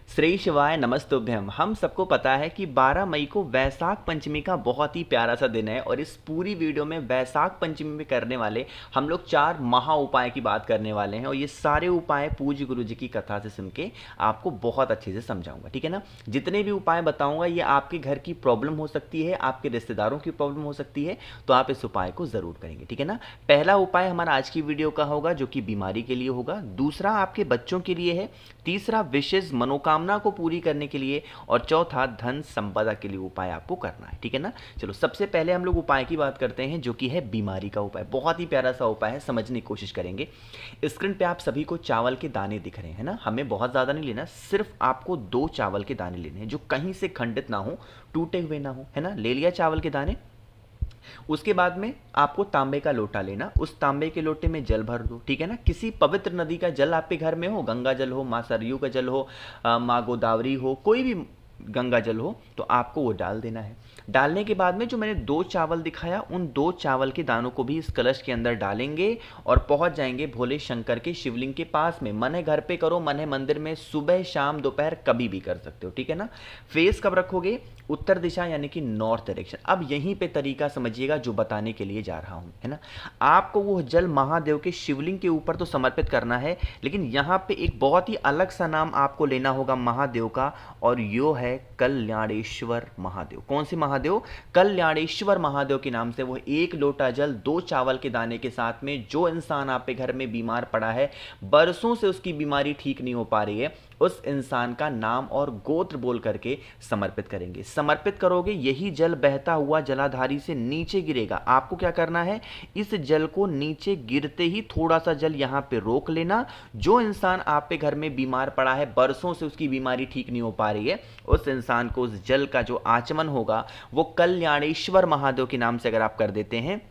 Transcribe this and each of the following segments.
श्री शिवाय नमस्तुभ्यम। हम सबको पता है कि 12 मई को वैशाख पंचमी का बहुत ही प्यारा सा दिन है और इस पूरी वीडियो में वैशाख पंचमी में करने वाले हम लोग 4 महा उपाय की बात करने वाले हैं और ये सारे उपाय पूज्य गुरु जी की कथा से सुन के आपको बहुत अच्छे से समझाऊंगा, ठीक है ना। जितने भी उपाय बताऊंगा ये आपके घर की प्रॉब्लम हो सकती है, आपके रिश्तेदारों की प्रॉब्लम हो सकती है, तो आप इस उपाय को जरूर करेंगे, ठीक है ना। पहला उपाय हमारा आज की वीडियो का होगा जो कि बीमारी के लिए होगा, दूसरा आपके बच्चों के लिए है, तीसरा विशेष मनोकामना को पूरी करने के लिए और चौथा धन संपदा के लिए उपाय आपको करना है, ठीक है ना। चलो सबसे पहले हम लोग उपाय की बात करते हैं जो कि है बीमारी का उपाय। बहुत ही प्यारा सा उपाय है, समझने की कोशिश करेंगे। स्क्रीन पे आप सभी को चावल के दाने दिख रहे हैं ना, हमें बहुत ज़्यादा नहीं लेना, सिर्फ आपको 2 चावल के दाने लेने हैं जो कहीं से खंडित ना हो, टूटे हुए ना हो, है ना। ले लिया चावल के दाने। उसके बाद में आपको तांबे का लोटा लेना, उस तांबे के लोटे में जल भर दो, ठीक है ना। किसी पवित्र नदी का जल आपके घर में हो, गंगा जल हो, माँ सरयू का जल हो, माँ गोदावरी हो, कोई भी गंगा जल हो, तो आपको वो डाल देना है। डालने के बाद में जो मैंने 2 चावल दिखाया उन 2 चावल के दानों को भी इस कलश के अंदर डालेंगे और पहुंच जाएंगे भोले शंकर के शिवलिंग के पास में। मन है घर पे करो, मन है मंदिर में, सुबह शाम दोपहर कभी भी कर सकते हो, ठीक है ना। फेस कब रखोगे? उत्तर दिशा यानी कि नॉर्थ डायरेक्शन। अब यहीं पे तरीका समझिएगा जो बताने के लिए जा रहा हूं, है ना। आपको वो जल महादेव के शिवलिंग के ऊपर तो समर्पित करना है, लेकिन यहां पे एक बहुत ही अलग सा नाम आपको लेना होगा महादेव का, और यो है कल्याणेश्वर महादेव। कौन से महादेव? कल्याणेश्वर महादेव के नाम से वो 1 लोटा जल 2 चावल के दाने के साथ में, जो इंसान आपके घर में बीमार पड़ा है, बरसों से उसकी बीमारी ठीक नहीं हो पा रही है, उस इंसान का नाम और गोत्र बोल करके समर्पित करेंगे। समर्पित करोगे, यही जल बहता हुआ जलाधारी से नीचे गिरेगा। आपको क्या करना है? इस जल को नीचे गिरते ही थोड़ा सा जल यहां पे रोक लेना। जो इंसान आपके घर में बीमार पड़ा है, बरसों से उसकी बीमारी ठीक नहीं हो पा रही है, उस इंसान को उस जल का जो आचमन होगा वो कल्याणेश्वर महादेव के नाम से अगर आप कर देते हैं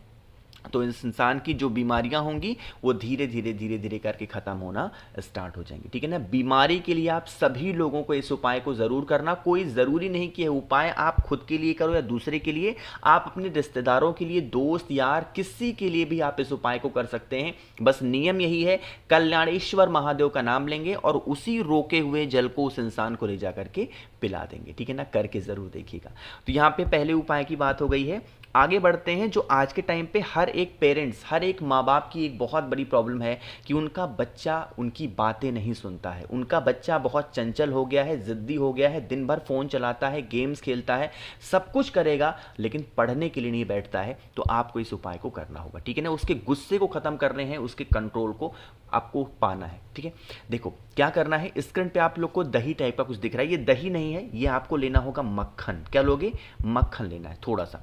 तो इस इंसान की जो बीमारियां होंगी वो धीरे धीरे करके खत्म होना स्टार्ट हो जाएंगी, ठीक है ना। बीमारी के लिए आप सभी लोगों को इस उपाय को जरूर करना। कोई जरूरी नहीं कि उपाय आप खुद के लिए करो या दूसरे के लिए, आप अपने रिश्तेदारों के लिए, दोस्त यार, किसी के लिए भी आप इस उपाय को कर सकते हैं। बस नियम यही है, कल्याणेश्वर महादेव का नाम लेंगे और उसी रोके हुए जल को उस इंसान को ले जा करके पिला देंगे, ठीक है ना। करके जरूर देखिएगा। तो यहाँ पे पहले उपाय की बात हो गई है। आगे बढ़ते हैं। जो आज के टाइम पे हर एक पेरेंट्स, हर एक माँ बाप की एक बहुत बड़ी प्रॉब्लम है कि उनका बच्चा उनकी बातें नहीं सुनता है। उनका बच्चा बहुत चंचल हो गया है, जिद्दी हो गया है, दिन भर फ़ोन चलाता है, गेम्स खेलता है, सब कुछ करेगा लेकिन पढ़ने के लिए नहीं बैठता है। तो आपको इस उपाय को करना होगा, ठीक है ना। उसके गुस्से को ख़त्म करने हैं, उसके कंट्रोल को आपको पाना है, ठीक है। देखो क्या करना है, स्क्रीन पे आप लोग को दही टाइप का कुछ दिख रहा है, ये दही नहीं है, ये आपको लेना होगा मक्खन। क्या लोगे? मक्खन लेना है। थोड़ा सा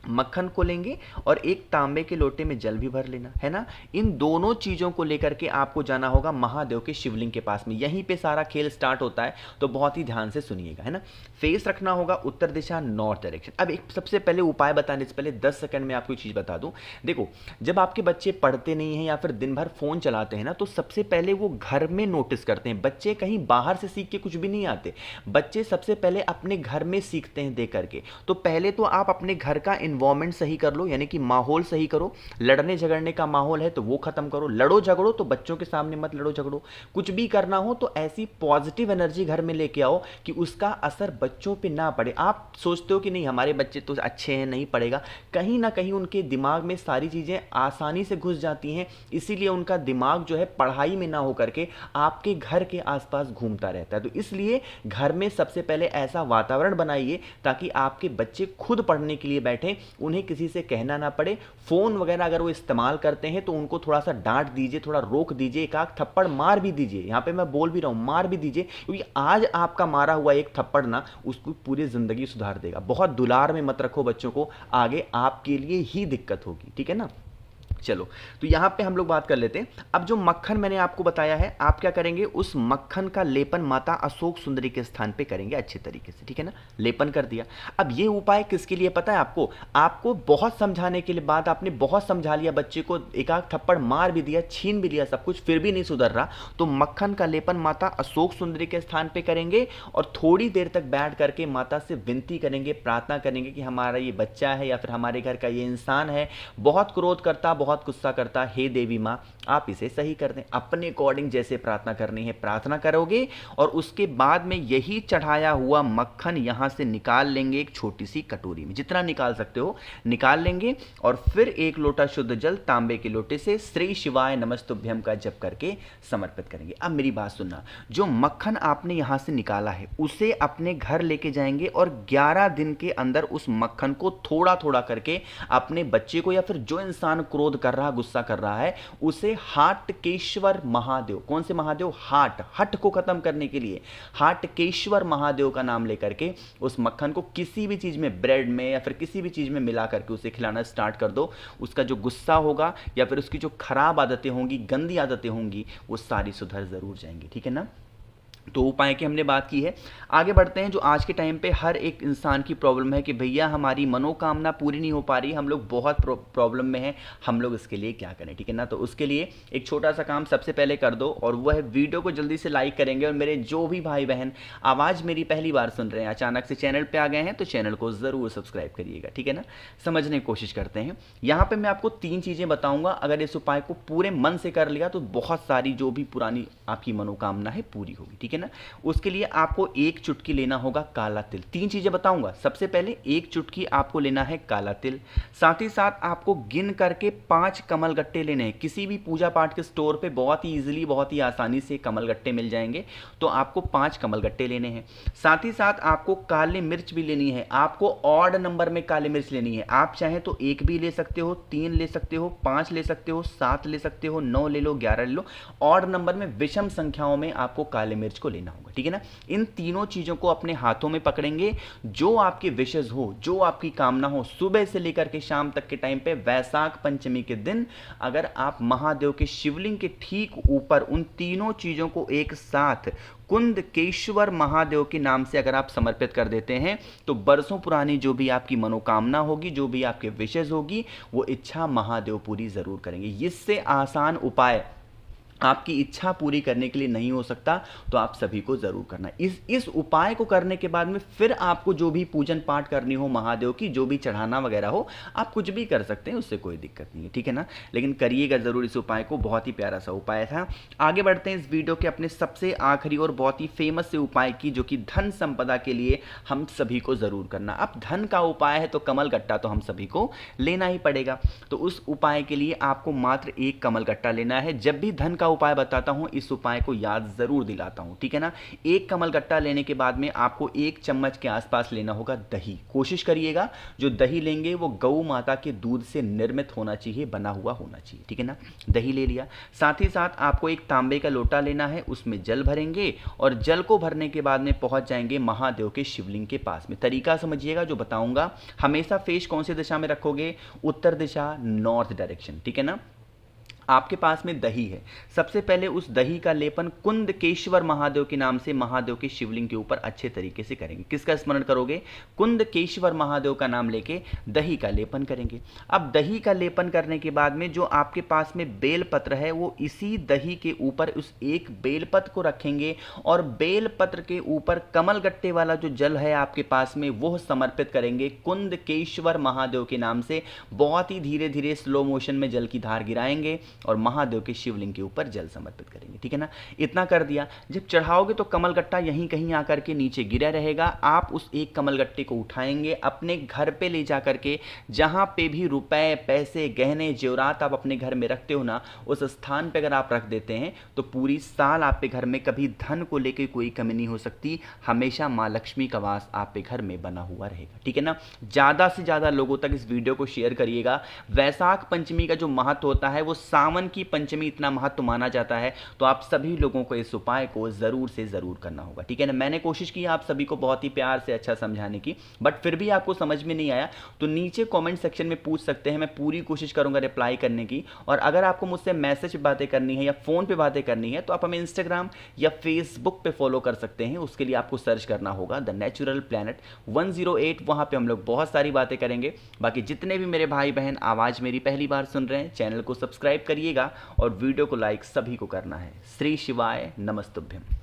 मक्खन को लेंगे और एक तांबे के लोटे में जल भी भर लेना है ना। इन दोनों चीज़ों को लेकर के आपको जाना होगा महादेव के शिवलिंग के पास में। यहीं पे सारा खेल स्टार्ट होता है, तो बहुत ही ध्यान से सुनिएगा, है ना। फेस रखना होगा उत्तर दिशा नॉर्थ डायरेक्शन। अब एक सबसे पहले उपाय बताने से पहले 10 सेकंड में आपको एक चीज़ बता दूं। देखो, जब आपके बच्चे पढ़ते नहीं हैं या फिर दिन भर फ़ोन चलाते हैं ना, तो सबसे पहले वो घर में नोटिस करते हैं। बच्चे कहीं बाहर से सीख के कुछ भी नहीं आते, बच्चे सबसे पहले अपने घर में सीखते हैं देख करके। तो पहले तो आप अपने घर का इन्वायरमेंट सही कर लो, यानी कि माहौल सही करो। लड़ने झगड़ने का माहौल है तो वो खत्म करो। लड़ो झगड़ो तो बच्चों के सामने मत लड़ो झगड़ो। कुछ भी करना हो तो ऐसी पॉजिटिव एनर्जी घर में लेके आओ कि उसका असर बच्चों पे ना पड़े। आप सोचते हो कि नहीं हमारे बच्चे तो अच्छे हैं, नहीं पड़ेगा, कहीं ना कहीं उनके दिमाग में सारी चीज़ें आसानी से घुस जाती हैं, इसीलिए उनका दिमाग जो है पढ़ाई में ना हो करके आपके घर के आसपास घूमता रहता है। तो इसलिए घर में सबसे पहले ऐसा वातावरण बनाइए ताकि आपके बच्चे खुद पढ़ने के लिए बैठें, उन्हें किसी से कहना ना पड़े। फोन वगैरह अगर वो इस्तेमाल करते हैं तो उनको थोड़ा सा डांट दीजिए, थोड़ा रोक दीजिए, एक आध थप्पड़ मार भी दीजिए। यहां पे मैं बोल भी रहा हूं, मार भी दीजिए, क्योंकि आज आपका मारा हुआ एक थप्पड़ ना उसको पूरी जिंदगी सुधार देगा। बहुत दुलार में मत रखो बच्चों को, आगे आपके लिए ही दिक्कत होगी, ठीक है ना। चलो, तो यहां पे हम लोग बात कर लेते हैं। अब जो मक्खन मैंने आपको बताया है, आप क्या करेंगे, उस मक्खन का लेपन माता अशोक सुंदरी के स्थान पे करेंगे अच्छे तरीके से, ठीक है ना। लेपन कर दिया। अब ये उपाय किसके लिए पता है आपको? आपको बहुत समझाने के लिए बाद आपने बहुत समझा लिया बच्चे को, एक आध थप्पड़ मार भी दिया, छीन भी लिया सब कुछ, फिर भी नहीं सुधर रहा, तो मक्खन का लेपन माता अशोक सुंदरी के स्थान पे करेंगे और थोड़ी देर तक बैठ करके माता से विनती करेंगे, प्रार्थना करेंगे कि हमारा ये बच्चा है या फिर हमारे घर का ये इंसान है, बहुत क्रोध करता, बहुत बहुत गुस्सा करता, हे देवी माँ आप इसे सही कर दें। अपने अकॉर्डिंग जैसे प्रार्थना करनी है प्रार्थना करोगे, और उसके बाद में यही चढ़ाया हुआ मक्खन यहाँ से निकाल लेंगे एक छोटी सी कटोरी में, जितना निकाल सकते हो निकाल लेंगे, और फिर एक लोटा शुद्ध जल तांबे के लोटे से श्री शिवाय नमस्तुभ्यम का जप करके समर्पित करेंगे। अब मेरी बात सुनना, जो मक्खन आपने यहाँ से निकाला है उसे अपने घर लेके जाएंगे, और 11 दिन के अंदर उस मक्खन को थोड़ा थोड़ा करके अपने बच्चे को, या फिर जो इंसान क्रोध कर रहा गुस्सा कर रहा है, उसे हाटकेश्वर महादेव, कौन से महादेव, हट को खत्म करने के लिए हाटकेश्वर महादेव का नाम लेकर के उस मक्खन को किसी भी चीज में, ब्रेड में या फिर किसी भी चीज में मिला करके उसे खिलाना स्टार्ट कर दो। उसका जो गुस्सा होगा या फिर उसकी जो खराब आदतें होंगी, गंदी आदतें होंगी, वो सारी सुधर जरूर जाएंगी। ठीक है ना। तो उपाय की हमने बात की है। आगे बढ़ते हैं। जो आज के टाइम पे हर एक इंसान की प्रॉब्लम है कि भैया हमारी मनोकामना पूरी नहीं हो पा रही, हम लोग बहुत प्रॉब्लम में हैं, हम लोग इसके लिए क्या करें। ठीक है ना। तो उसके लिए एक छोटा सा काम सबसे पहले कर दो, और वह वीडियो को जल्दी से लाइक करेंगे। और मेरे जो भी भाई बहन आवाज़ मेरी पहली बार सुन रहे हैं, अचानक से चैनल पर आ गए हैं, तो चैनल को ज़रूर सब्सक्राइब करिएगा। ठीक है ना। समझने की कोशिश करते हैं। यहाँ पर मैं आपको 3 चीज़ें बताऊँगा, अगर इस उपाय को पूरे मन से कर लिया तो बहुत सारी जो भी पुरानी आपकी मनोकामना है पूरी होगी। ठीक है ना। उसके लिए आपको 1 चुटकी लेना होगा काला तिल। 3 चीजें बताऊंगा। सबसे पहले 1 चुटकी आपको लेना है काला तिल। साथ ही साथ आपको गिन करके 5 कमल गट्टे लेने हैं। किसी भी पूजा पाठ के स्टोर पे बहुत ही इजीली, बहुत ही आसानी से कमल गट्टे मिल जाएंगे, तो आपको 5 कमल गट्टे लेने हैं। साथ ही साथ आपको काली मिर्च भी लेनी है। आपको ऑड नंबर में काली मिर्च लेनी है। आप चाहें तो 1 भी ले सकते हो, 3 ले सकते हो, 5 ले सकते हो, 7 ले सकते हो, 9 ले लो, 11 ले लो। ऑड नंबर में, विषम संख्याओं में आपको काली मिर्च को लेना होगा। ठीक है ना। इन तीनों चीजों को अपने हाथों में पकड़ेंगे। जो आपके विशेष हो, जो आपकी कामना हो, सुबह से लेकर के शाम तक के टाइम पे, वैशाख पंचमी के दिन अगर आप महादेव के शिवलिंग के ठीक ऊपर उन तीनों चीजों को एक साथ कुंदकेश्वर महादेव के नाम से अगर आप समर्पित कर देते हैं, तो बरसों पुरानी जो भी आपकी मनोकामना होगी, जो भी आपके विशेष होगी, वो इच्छा महादेव पूरी जरूर करेंगे। इससे आसान उपाय आपकी इच्छा पूरी करने के लिए नहीं हो सकता, तो आप सभी को जरूर करना। इस उपाय को करने के बाद में फिर आपको जो भी पूजन पाठ करनी हो महादेव की, जो भी चढ़ाना वगैरह हो, आप कुछ भी कर सकते हैं, उससे कोई दिक्कत नहीं है। ठीक है ना। लेकिन करिएगा जरूर इस उपाय को, बहुत ही प्यारा सा उपाय था। आगे बढ़ते हैं इस वीडियो के अपने सबसे आखिरी और बहुत ही फेमस से उपाय की, जो कि धन संपदा के लिए हम सभी को जरूर करना। अब धन का उपाय है तो कमल गट्टा तो हम सभी को लेना ही पड़ेगा। तो उस उपाय के लिए आपको मात्र 1 कमल गट्टा लेना है। जब भी धन का उपाय बताता हूं, इस उपाय को याद जरूर दिलाता हूं। ठीक है ना। 1 कमल गट्टा लेने के बाद में आपको 1 चम्मच के आसपास लेना होगा दही। कोशिश करिएगा जो दही लेंगे वो गौ माता के दूध से निर्मित होना चाहिए, बना हुआ होना चाहिए। ठीक है ना। दही ले लिया। साथ ही साथ आपको 1 तांबे का लोटा लेना है, उसमें जल भरेंगे, और जल को भरने के बाद में पहुंच जाएंगे महादेव के शिवलिंग के पास में। तरीका समझिएगा जो बताऊंगा। हमेशा फेस कौन सी दिशा में रखोगे, उत्तर दिशा, नॉर्थ डायरेक्शन। ठीक है ना। आपके पास में दही है। सबसे पहले उस दही का लेपन कुंदकेश्वर महादेव के नाम से महादेव के शिवलिंग के ऊपर अच्छे तरीके से करेंगे। किसका स्मरण करोगे, कुंदकेश्वर महादेव का नाम लेके दही का लेपन करेंगे। अब दही का लेपन करने के बाद में जो आपके पास में बेलपत्र है, वो इसी दही के ऊपर उस एक बेलपत्र को रखेंगे, और बेलपत्र के ऊपर कमल गट्टे वाला जो जल है आपके पास में, वो समर्पित करेंगे कुंदकेश्वर महादेव के नाम से। बहुत ही धीरे धीरे स्लो मोशन में जल की धार गिराएंगे और महादेव के शिवलिंग के ऊपर जल समर्पित करेंगे। ठीक है ना। इतना कर दिया। जब चढ़ाओगे तो कमल गट्टा यहीं कहीं आकर के नीचे गिरा रहेगा। आप उस एक कमल गट्टे को उठाएंगे, अपने घर पे ले जा करके, जहां पे भी रुपए, पैसे, गहने, जेवरात आप अपने घर में रखते हो ना, उस स्थान पे अगर आप रख देते हैं तो पूरी साल आपके घर में कभी धन को लेकर कोई कमी नहीं हो सकती। हमेशा माँ लक्ष्मी का वास आपके घर में बना हुआ रहेगा। ठीक है ना। ज्यादा से ज्यादा लोगों तक इस वीडियो को शेयर करिएगा। वैशाख पंचमी का जो महत्व होता है, वो सावन की पंचमी इतना महत्व माना जाता है, तो आप सभी लोगों को इस उपाय को जरूर से जरूर करना होगा। ठीक है ना। मैंने कोशिश की आप सभी को बहुत ही प्यार से अच्छा समझाने की, बट फिर भी आपको समझ में नहीं आया तो नीचे कमेंट सेक्शन में पूछ सकते हैं। मैं पूरी कोशिश करूंगा रिप्लाई करने की। और अगर आपको मुझसे मैसेज पे बातें करनी है या फोन पे बातें करनी है, तो आप हमें इंस्टाग्राम या फेसबुक पे फॉलो कर सकते हैं। उसके लिए आपको सर्च करना होगा द नेचुरल प्लैनेट 108। वहां पे हम लोग बहुत सारी बातें करेंगे। बाकी जितने भी मेरे भाई बहन आवाज मेरी पहली बार सुन रहे हैं, चैनल को सब्सक्राइब करिएगा और वीडियो को लाइक सभी को करना है। श्री शिवाय नमस्तुभ्यम।